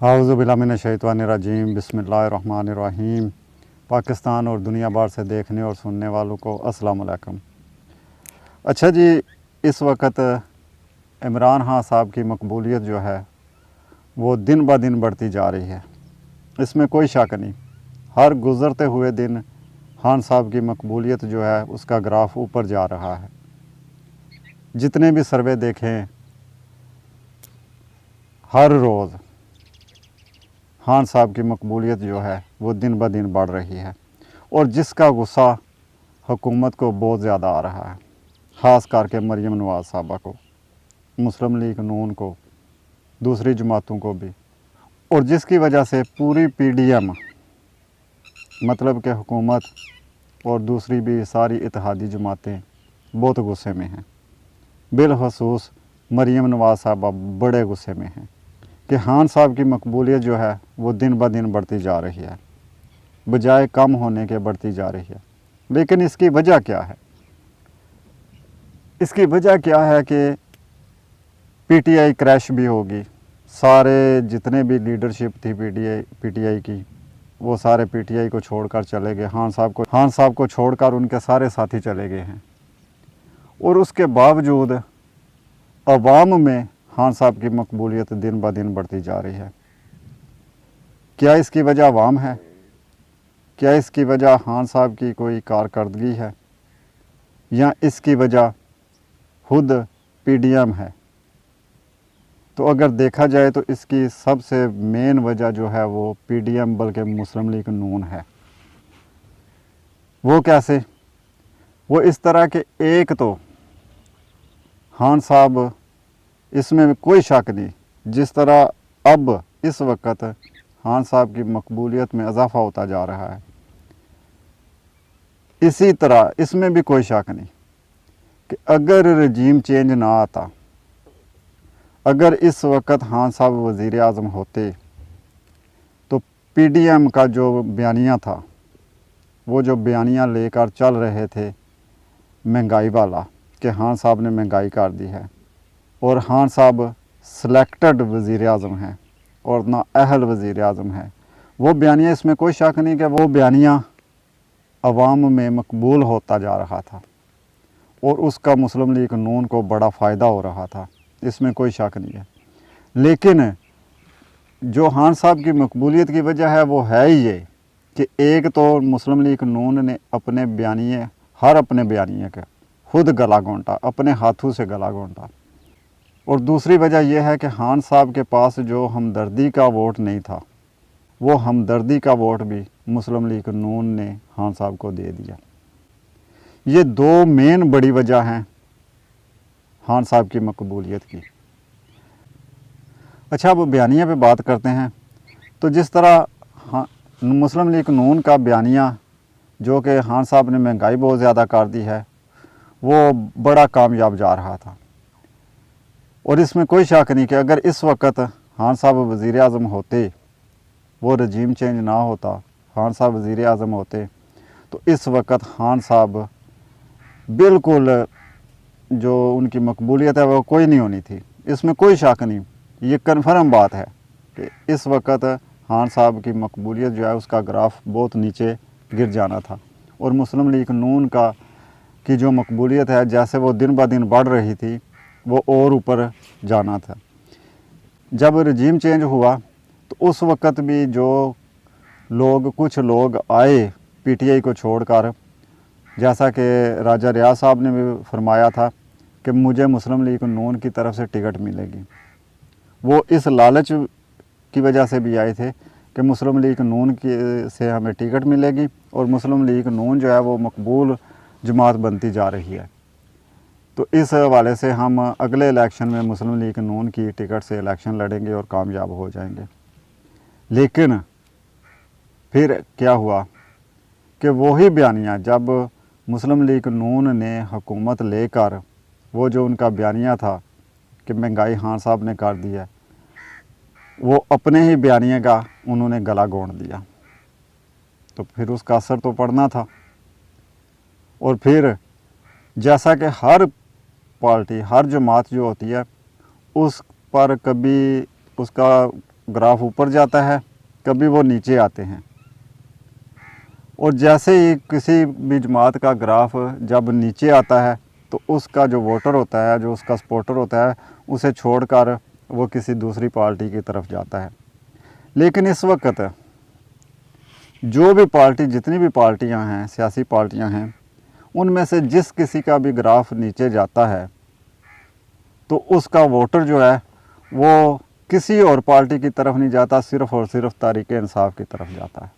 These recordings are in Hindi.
औज़ु बिल्लाहि मिनश्शैतानिर्रजीम बिस्मिल्लाहिर्रहमानिर्रहीम। पाकिस्तान और दुनिया भर से देखने और सुनने वालों को अस्सलाम वालेकुम। अच्छा जी, इस वक्त इमरान खान साहब की मकबूलियत जो है वो दिन ब दिन बढ़ती जा रही है, इसमें कोई शक नहीं। हर गुज़रते हुए दिन खान साहब की मकबूलियत जो है उसका ग्राफ ऊपर जा रहा है। जितने भी सर्वे देखें, हर रोज़ खान साहब की मकबूलियत जो है वो दिन ब दिन बढ़ रही है और जिसका गुस्सा हुकूमत को बहुत ज़्यादा आ रहा है, ख़ास करके मरीम नवाज़ साहबा को, मुस्लिम लीग नून को, दूसरी जमातों को भी, और जिसकी वजह से पूरी PDM मतलब कि हुकूमत और दूसरी भी सारी इत्तेहादी जमातें बहुत गुस्से में हैं। बिलखसूस मरीम नवाज़ साहबा बड़े गुस्से में हैं कि खान साहब की मकबूलियत जो है वो दिन ब दिन बढ़ती जा रही है, बजाय कम होने के बढ़ती जा रही है। लेकिन इसकी वजह क्या है? इसकी वजह क्या है कि PTI क्रैश भी होगी। सारे जितने भी लीडरशिप थी PTI की, वो सारे PTI को छोड़कर चले गए। खान साहब को छोड़कर उनके सारे साथी चले गए हैं और उसके बावजूद अवाम में खान साहब की मकबूलियत दिन ब दिन बढ़ती जा रही है। क्या इसकी वजह अवाम है? क्या इसकी वजह खान साहब की कोई कारकर्दगी है, या इसकी वजह खुद PDM है? तो अगर देखा जाए तो इसकी सबसे मेन वजह जो है वो PDM बल्कि मुस्लिम लीग नून है। वो कैसे? वो इस तरह के, एक तो खान साहब, इसमें कोई शक नहीं, जिस तरह अब इस वक्त खान साहब की मकबूलियत में इजाफ़ा होता जा रहा है, इसी तरह इसमें भी कोई शक नहीं कि अगर रजीम चेंज ना आता, अगर इस वक्त खान साहब वज़ीर आज़म होते, तो PDM का जो बयानिया था, वो जो बयानिया लेकर चल रहे थे महंगाई वाला कि खान साहब ने महंगाई कर दी है और खान साहब सिलेक्टेड वज़ीर आज़म हैं और ना अहल वज़ीर आज़म है, वो बयानिया, इसमें कोई शक नहीं कि वो बयानिया अवाम में मकबूल होता जा रहा था और उसका मुस्लिम लीग नून को बड़ा फ़ायदा हो रहा था, इसमें कोई शक नहीं है। लेकिन जो खान साहब की मकबूलियत की वजह है वो है ही ये कि एक तो मुस्लिम लीग नून ने अपने बयानिए का खुद गला घोंटा, अपने हाथों से गला घोंटा, और दूसरी वजह यह है कि खान साहब के पास जो हमदर्दी का वोट नहीं था, वो हमदर्दी का वोट भी मुस्लिम लीग नून ने खान साहब को दे दिया। ये दो मेन बड़ी वजह हैं खान साहब की मकबूलियत की। अच्छा, अब बयानिया पे बात करते हैं। तो जिस तरह मुस्लिम लीग नून का बयानिया, जो कि खान साहब ने महंगाई बहुत ज़्यादा कर दी है, वो बड़ा कामयाब जा रहा था और इसमें कोई शक नहीं कि अगर इस वक्त खान साहब वज़ीर आज़म होते, वो रजीम चेंज ना होता, खान साहब वज़ीर आज़म होते, तो इस वक्त खान साहब बिल्कुल जो उनकी मकबूलियत है वो कोई नहीं होनी थी, इसमें कोई शक नहीं। ये कन्फर्म बात है कि इस वक्त खान साहब की मकबूलियत जो है उसका ग्राफ बहुत नीचे गिर जाना था और मुस्लिम लीग नून की जो मकबूलियत है, जैसे वो दिन ब दिन बढ़ रही थी, वो और ऊपर जाना था। जब रजीम चेंज हुआ तो उस वक्त भी जो कुछ लोग आए PTI को छोड़कर, जैसा कि राजा रियाज साहब ने भी फरमाया था कि मुझे मुस्लिम लीग नून की तरफ से टिकट मिलेगी, वो इस लालच की वजह से भी आए थे कि मुस्लिम लीग नून से हमें टिकट मिलेगी और मुस्लिम लीग नून जो है वो मकबूल जमात बनती जा रही है, तो इस हवाले से हम अगले इलेक्शन में मुस्लिम लीग नून की टिकट से इलेक्शन लड़ेंगे और कामयाब हो जाएंगे। लेकिन फिर क्या हुआ कि वही बयानिया, जब मुस्लिम लीग नून ने हुकूमत लेकर, वो जो उनका बयानिया था कि महंगाई खान साहब ने कर दी है, वो अपने ही बयानिए का उन्होंने गला घोंट दिया, तो फिर उसका असर तो पड़ना था। और फिर जैसा कि हर पार्टी, हर जमात जो होती है, उस पर कभी उसका ग्राफ ऊपर जाता है, कभी वो नीचे आते हैं। और जैसे ही किसी भी जमात का ग्राफ जब नीचे आता है तो उसका जो वोटर होता है, जो उसका सपोर्टर होता है, उसे छोड़कर वो किसी दूसरी पार्टी की तरफ जाता है। लेकिन इस वक्त जो भी पार्टी, जितनी भी पार्टियां हैं, सियासी पार्टियां हैं, उनमें से जिस किसी का भी ग्राफ नीचे जाता है तो उसका वोटर जो है वो किसी और पार्टी की तरफ नहीं जाता, सिर्फ़ और सिर्फ तहरीक इंसाफ की तरफ जाता है।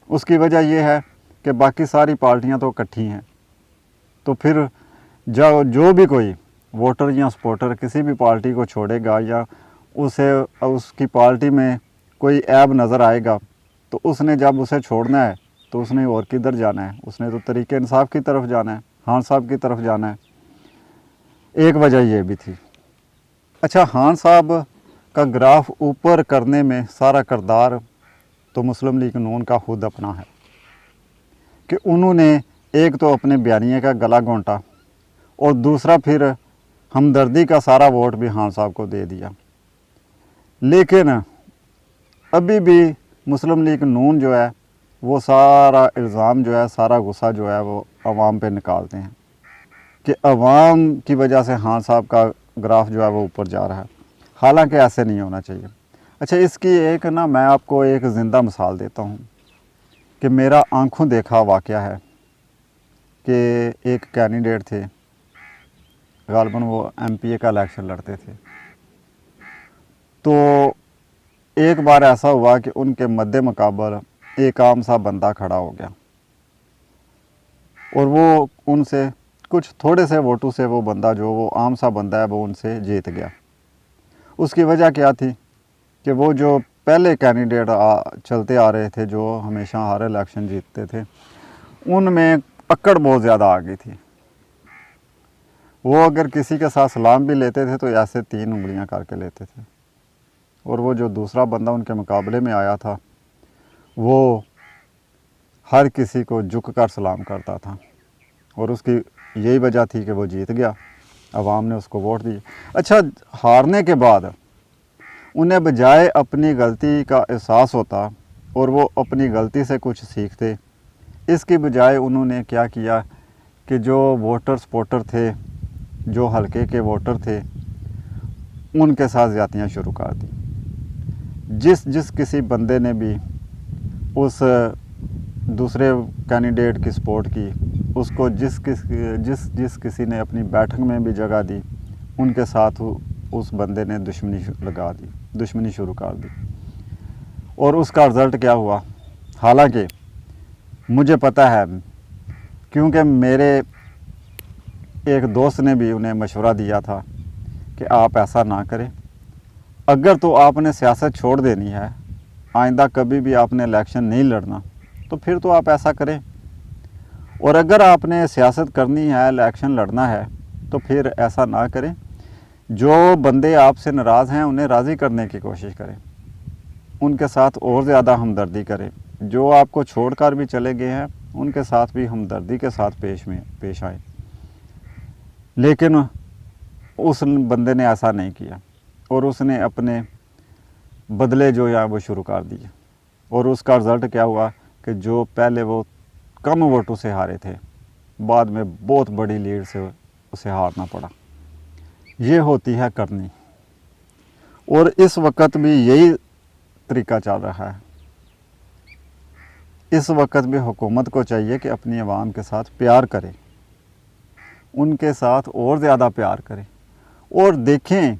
उसकी वजह यह है कि बाकी सारी पार्टियां तो इकट्ठी हैं, तो फिर जो भी कोई वोटर या सपोर्टर किसी भी पार्टी को छोड़ेगा या उसे उसकी पार्टी में कोई ऐब नज़र आएगा तो उसने जब उसे छोड़ना है तो उसने और किधर जाना है, उसने तो तहरीक इंसाफ की तरफ जाना है, खान साहब की तरफ जाना है। एक वजह ये भी थी। अच्छा, खान साहब का ग्राफ ऊपर करने में सारा किरदार तो मुस्लिम लीग नून का खुद अपना है कि उन्होंने एक तो अपने बयानिए का गला घोंटा और दूसरा फिर हमदर्दी का सारा वोट भी खान साहब को दे दिया। लेकिन अभी भी मुस्लिम लीग नून जो है वो सारा इल्ज़ाम जो है, सारा गुस्सा जो है वो अवाम पे निकालते हैं कि अवाम की वजह से खान साहब का ग्राफ जो है वो ऊपर जा रहा है। हालांकि ऐसे नहीं होना चाहिए। अच्छा, इसकी एक ना मैं आपको एक ज़िंदा मिसाल देता हूँ कि मेरा आंखों देखा वाक़या है कि एक कैंडिडेट थे, ग़ालिबन वो एमपीए का इलेक्शन लड़ते थे। तो एक बार ऐसा हुआ कि उनके मद्दे मुकाबल एक आम सा बंदा खड़ा हो गया और वो उनसे कुछ थोड़े से वोटों से वो बंदा, जो वो आम सा बंदा है, वो उनसे जीत गया। उसकी वजह क्या थी कि वो जो पहले कैंडिडेट चलते आ रहे थे, जो हमेशा हर इलेक्शन जीतते थे, उनमें अक्कड़ बहुत ज़्यादा आ गई थी। वो अगर किसी के साथ सलाम भी लेते थे तो ऐसे 3 उंगलियां करके लेते थे। और वो जो दूसरा बंदा उनके मुकाबले में आया था वो हर किसी को झुक कर सलाम करता था और उसकी यही वजह थी कि वो जीत गया, अवाम ने उसको वोट दिए। अच्छा, हारने के बाद उन्हें बजाय अपनी गलती का एहसास होता और वो अपनी गलती से कुछ सीखते, इसकी बजाय उन्होंने क्या किया कि जो वोटर सपोर्टर थे, जो हलके के वोटर थे, उनके साथ ज़्यादतियाँ शुरू कर दी। जिस किसी बंदे ने भी उस दूसरे कैंडिडेट की सपोर्ट की, उसको जिस किसी ने अपनी बैठक में भी जगह दी, उनके साथ उस बंदे ने दुश्मनी शुरू कर दी। और उसका रिज़ल्ट क्या हुआ? हालांकि मुझे पता है, क्योंकि मेरे एक दोस्त ने भी उन्हें मशवरा दिया था कि आप ऐसा ना करें। अगर तो आपने सियासत छोड़ देनी है, आइंदा कभी भी आपने इलेक्शन नहीं लड़ना, तो फिर तो आप ऐसा करें। और अगर आपने सियासत करनी है, इलेक्शन लड़ना है, तो फिर ऐसा ना करें। जो बंदे आपसे नाराज़ हैं उन्हें राज़ी करने की कोशिश करें, उनके साथ और ज़्यादा हमदर्दी करें। जो आपको छोड़कर भी चले गए हैं उनके साथ भी हमदर्दी के साथ पेश आए। लेकिन उस बंदे ने ऐसा नहीं किया और उसने अपने बदले जो है वो शुरू कर दिए। और उसका रिज़ल्ट क्या हुआ कि जो पहले वो कम वोटों से हारे थे, बाद में बहुत बड़ी लीड से उसे हारना पड़ा। ये होती है करनी। और इस वक्त भी यही तरीका चल रहा है। इस वक्त भी हुकूमत को चाहिए कि अपनी आवाम के साथ प्यार करे, उनके साथ और ज़्यादा प्यार करे और देखें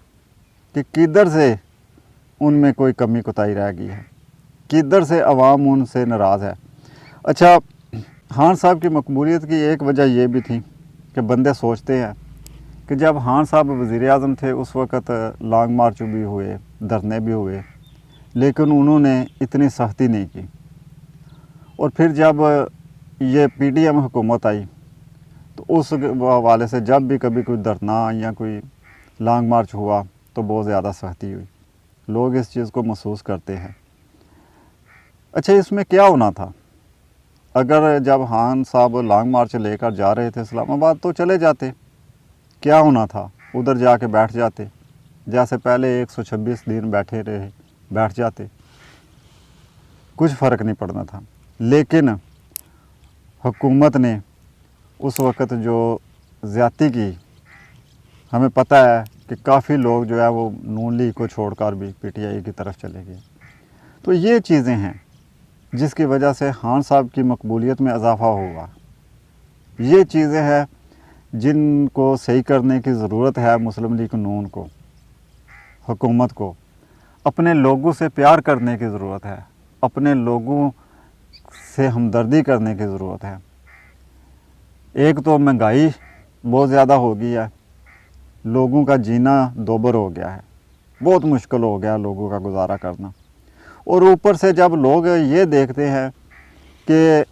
कि किधर से उनमें कोई कमी कोताही रह गई है, किधर से अवाम उनसे नाराज़ है। अच्छा, खान साहब की मकबूलियत की एक वजह यह भी थी कि बंदे सोचते हैं कि जब खान साहब वज़ीर-ए-आज़म थे उस वक़्त लॉन्ग मार्च भी हुए, धरने भी हुए, लेकिन उन्होंने इतनी सख्ती नहीं की। और फिर जब ये पीडीएम हुकूमत आई तो उस हवाले से जब भी कभी कोई धरना या कोई लॉन्ग मार्च हुआ तो बहुत ज़्यादा सख्ती हुई। लोग इस चीज़ को महसूस करते हैं। अच्छा, इसमें क्या होना था? अगर जब खान साहब लॉन्ग मार्च लेकर जा रहे थे इस्लामाबाद तो चले जाते, क्या होना था? उधर जाके बैठ जाते, जैसे पहले 126 दिन बैठे रहे, बैठ जाते, कुछ फ़र्क नहीं पड़ना था। लेकिन हुकूमत ने उस वक़्त जो ज़्यादती की, हमें पता है कि काफ़ी लोग जो है वो नून लीग को छोड़कर भी पीटीआई की तरफ चले गए। तो ये चीज़ें हैं जिसकी वजह से खान साहब की मकबूलियत में इजाफ़ा हुआ। ये चीज़ें हैं जिनको सही करने की ज़रूरत है मुस्लिम लीग नून को, हुकूमत को। अपने लोगों से प्यार करने की ज़रूरत है, अपने लोगों से हमदर्दी करने की ज़रूरत है। एक तो महंगाई बहुत ज़्यादा हो गई है, लोगों का जीना दोबर हो गया है, बहुत मुश्किल हो गया लोगों का गुजारा करना। और ऊपर से जब लोग ये देखते हैं कि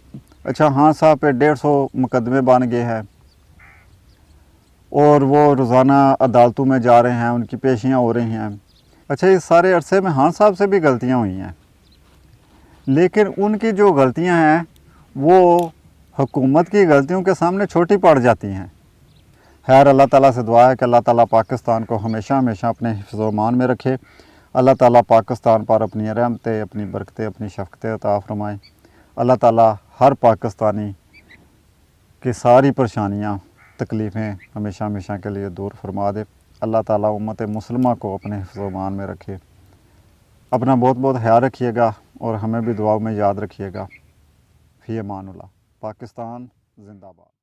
अच्छा खान साहब पे 150 मुकदमे बन गए हैं और वो रोज़ाना अदालतों में जा रहे हैं, उनकी पेशियां हो रही हैं। अच्छा, इस सारे अरसे में खान साहब से भी गलतियां हुई हैं, लेकिन उनकी जो गलतियां हैं वो हुकूमत की गलतियों के सामने छोटी पड़ जाती हैं। खैर, अल्लाह ताला से दुआ है कि अल्लाह ताला पाकिस्तान को हमेशा हमेशा अपने हिफ्ज़-ओ-अमान में रखे। अल्लाह ताला पाकिस्तान पर अपनी रहमतें, अपनी बरकतें, अपनी शफ़क़तें अता फ़रमाए। अल्लाह ताला हर पाकिस्तानी की सारी परेशानियाँ, तकलीफ़ें हमेशा हमेशा के लिए दूर फरमा दे। अल्लाह ताला उम्मत मुस्लिमा को अपने हिफ्ज़-ओ-अमान में रखे। अपना बहुत बहुत ख्याल रखिएगा और हमें भी दुआओं में याद रखिएगा। फ़ी अमानुल्लाह। पाकिस्तान ज़िंदाबाद।